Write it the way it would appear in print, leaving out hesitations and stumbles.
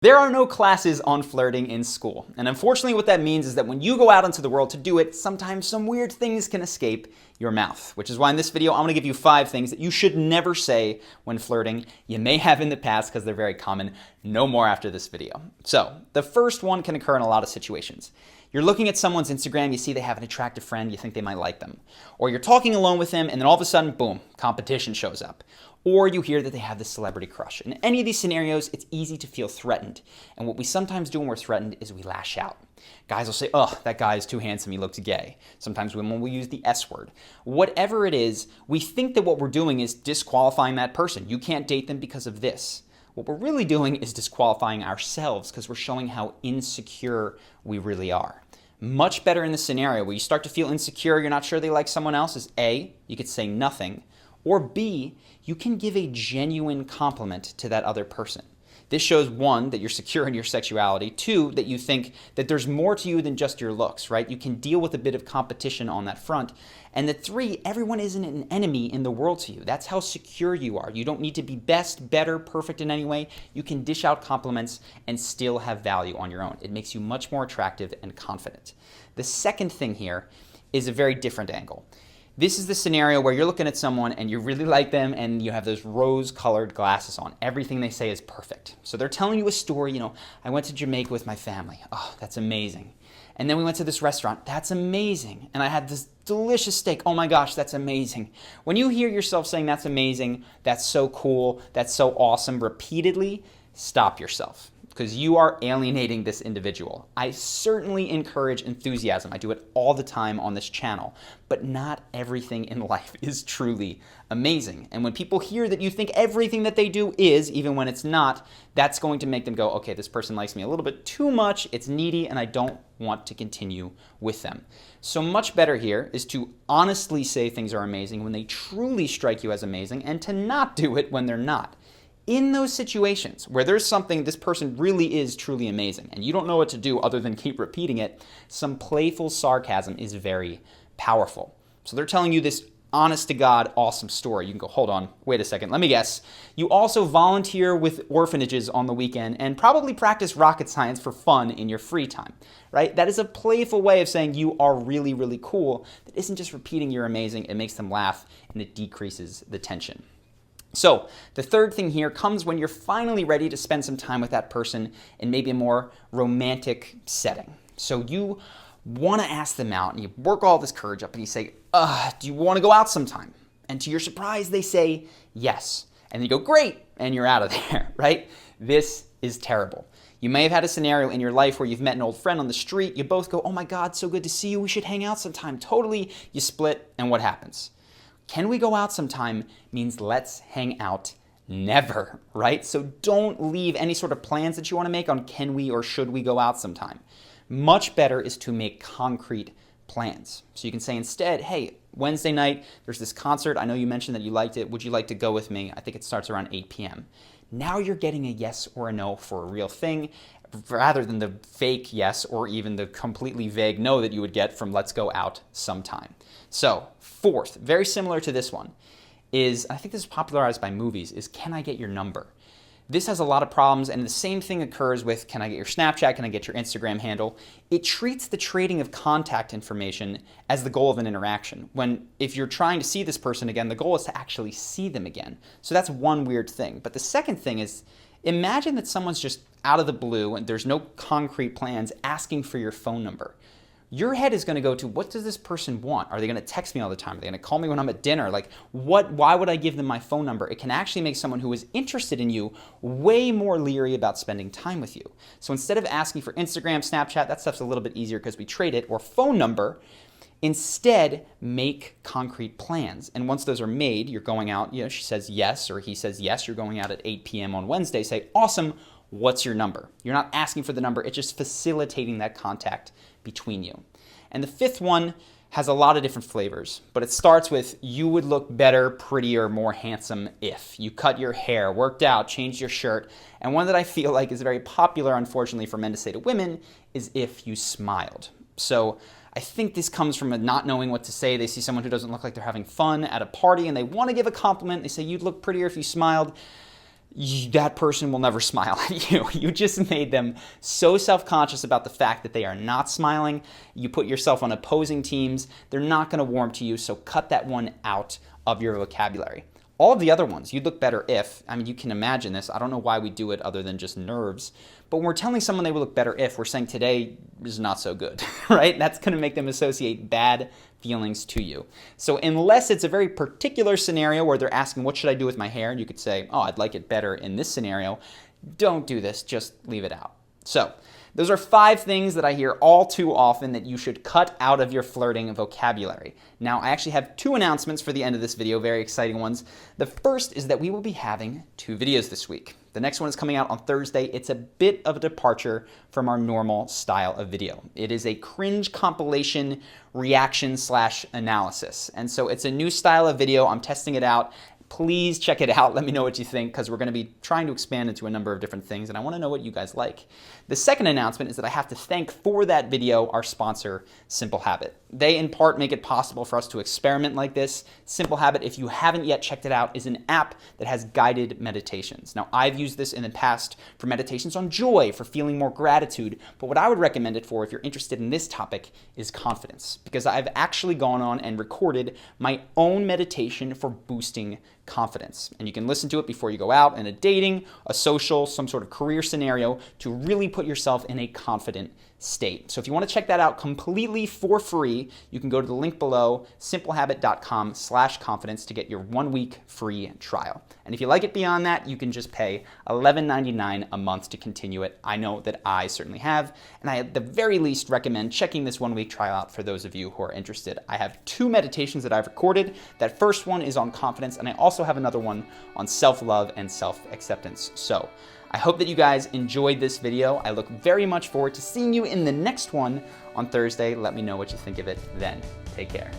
There are no classes on flirting in school, and unfortunately what that means is that when you go out into the world to do it, sometimes some weird things can escape your mouth, which is why in this video I'm going to give you 5 things that you should never say when flirting. You may have in the past because they're very common. No more after this video. So the first one can occur in a lot of situations. You're looking at someone's Instagram, you see they have an attractive friend, you think they might like them. Or you're talking alone with them and then all of a sudden, boom, competition shows up. Or you hear that they have this celebrity crush. In any of these scenarios, it's easy to feel threatened. And what we sometimes do when we're threatened is we lash out. Guys will say, oh, that guy is too handsome, he looks gay. Sometimes women will use the S word. Whatever it is, we think that what we're doing is disqualifying that person. You can't date them because of this. What we're really doing is disqualifying ourselves because we're showing how insecure we really are. Much better in the scenario where you start to feel insecure, you're not sure they like someone else, is A, you could say nothing, or B, you can give a genuine compliment to that other person. This shows 1, that you're secure in your sexuality, 2, that you think that there's more to you than just your looks, right? You can deal with a bit of competition on that front. And the 3, everyone isn't an enemy in the world to you. That's how secure you are. You don't need to be best, better, perfect in any way. You can dish out compliments and still have value on your own. It makes you much more attractive and confident. The second thing here is a very different angle. This is the scenario where you're looking at someone and you really like them and you have those rose-colored glasses on. Everything they say is perfect. So they're telling you a story, I went to Jamaica with my family. Oh, that's amazing. And then we went to this restaurant. That's amazing. And I had this delicious steak. Oh my gosh, that's amazing. When you hear yourself saying that's amazing, that's so cool, that's so awesome repeatedly, stop yourself. Because you are alienating this individual. I certainly encourage enthusiasm. I do it all the time on this channel. But not everything in life is truly amazing. And when people hear that you think everything that they do is, even when it's not, that's going to make them go, okay, this person likes me a little bit too much, it's needy, and I don't want to continue with them. So much better here is to honestly say things are amazing when they truly strike you as amazing, and to not do it when they're not. In those situations where there's something, this person really is truly amazing, and you don't know what to do other than keep repeating it, some playful sarcasm is very powerful. So they're telling you this honest-to-God awesome story. You can go, hold on, wait a second, let me guess. You also volunteer with orphanages on the weekend and probably practice rocket science for fun in your free time, right? That is a playful way of saying you are really, really cool. That isn't just repeating you're amazing. It makes them laugh, and it decreases the tension. So the third thing here comes when you're finally ready to spend some time with that person in maybe a more romantic setting. So you want to ask them out and you work all this courage up and you say, do you want to go out sometime? And to your surprise, they say yes. And you go, great, and you're out of there, right? This is terrible. You may have had a scenario in your life where you've met an old friend on the street. You both go, oh my God, so good to see you. We should hang out sometime. Totally. You split, and what happens? Can we go out sometime means let's hang out never, right? So don't leave any sort of plans that you want to make on can we or should we go out sometime. Much better is to make concrete plans. So you can say instead, hey, Wednesday night, there's this concert. I know you mentioned that you liked it. Would you like to go with me? I think it starts around 8 p.m. Now you're getting a yes or a no for a real thing, rather than the fake yes or even the completely vague no that you would get from let's go out sometime. So, fourth, very similar to this one, is, I think this is popularized by movies, is can I get your number? This has a lot of problems, and the same thing occurs with can I get your Snapchat, can I get your Instagram handle? It treats the trading of contact information as the goal of an interaction, when if you're trying to see this person again, the goal is to actually see them again. So that's one weird thing. But the second thing is, imagine that someone's just out of the blue and there's no concrete plans asking for your phone number. Your head is going to go to, what does this person want? Are they going to text me all the time? Are they going to call me when I'm at dinner? Like, why would I give them my phone number? It can actually make someone who is interested in you way more leery about spending time with you. So instead of asking for Instagram, Snapchat, that stuff's a little bit easier because we trade it, or phone number, instead make concrete plans. And once those are made, you're going out, she says yes, or he says yes, you're going out at 8 p.m. on Wednesday, say, awesome, what's your number? You're not asking for the number, it's just facilitating that contact between you. And the fifth one has a lot of different flavors, but it starts with you would look better, prettier, more handsome if you cut your hair, worked out, changed your shirt. And one that I feel like is very popular, unfortunately, for men to say to women is if you smiled. So I think this comes from a not knowing what to say. They see someone who doesn't look like they're having fun at a party and they want to give a compliment. They say, you'd look prettier if you smiled. that person will never smile at you. You just made them so self-conscious about the fact that they are not smiling. You put yourself on opposing teams. They're not going to warm to you, so cut that one out of your vocabulary. All of the other ones, you'd look better if, I mean, you can imagine this. I don't know why we do it other than just nerves. But when we're telling someone they would look better if, we're saying today is not so good, right? That's going to make them associate bad feelings to you. So unless it's a very particular scenario where they're asking, what should I do with my hair? And you could say, oh, I'd like it better in this scenario. Don't do this. Just leave it out. So those are 5 things that I hear all too often that you should cut out of your flirting vocabulary. Now, I actually have 2 announcements for the end of this video, very exciting ones. The first is that we will be having 2 videos this week. The next one is coming out on Thursday. It's a bit of a departure from our normal style of video. It is a cringe compilation reaction/analysis. And so it's a new style of video. I'm testing it out. Please check it out. Let me know what you think, because we're going to be trying to expand into a number of different things, and I want to know what you guys like. The second announcement is that I have to thank for that video our sponsor, Simple Habit. They, in part, make it possible for us to experiment like this. Simple Habit, if you haven't yet checked it out, is an app that has guided meditations. Now, I've used this in the past for meditations on joy, for feeling more gratitude, but what I would recommend it for, if you're interested in this topic, is confidence, because I've actually gone on and recorded my own meditation for boosting confidence. And you can listen to it before you go out in a dating, a social, some sort of career scenario to really put yourself in a confident state. So if you want to check that out completely for free, you can go to the link below, simplehabit.com/confidence to get your 1-week free trial. And if you like it beyond that, you can just pay $11.99 a month to continue it. I know that I certainly have, and I at the very least recommend checking this 1-week trial out for those of you who are interested. I have 2 meditations that I've recorded. That first one is on confidence, and I also have another one on self-love and self-acceptance. So I hope that you guys enjoyed this video. I look very much forward to seeing you in the next one on Thursday. Let me know what you think of it then. Take care.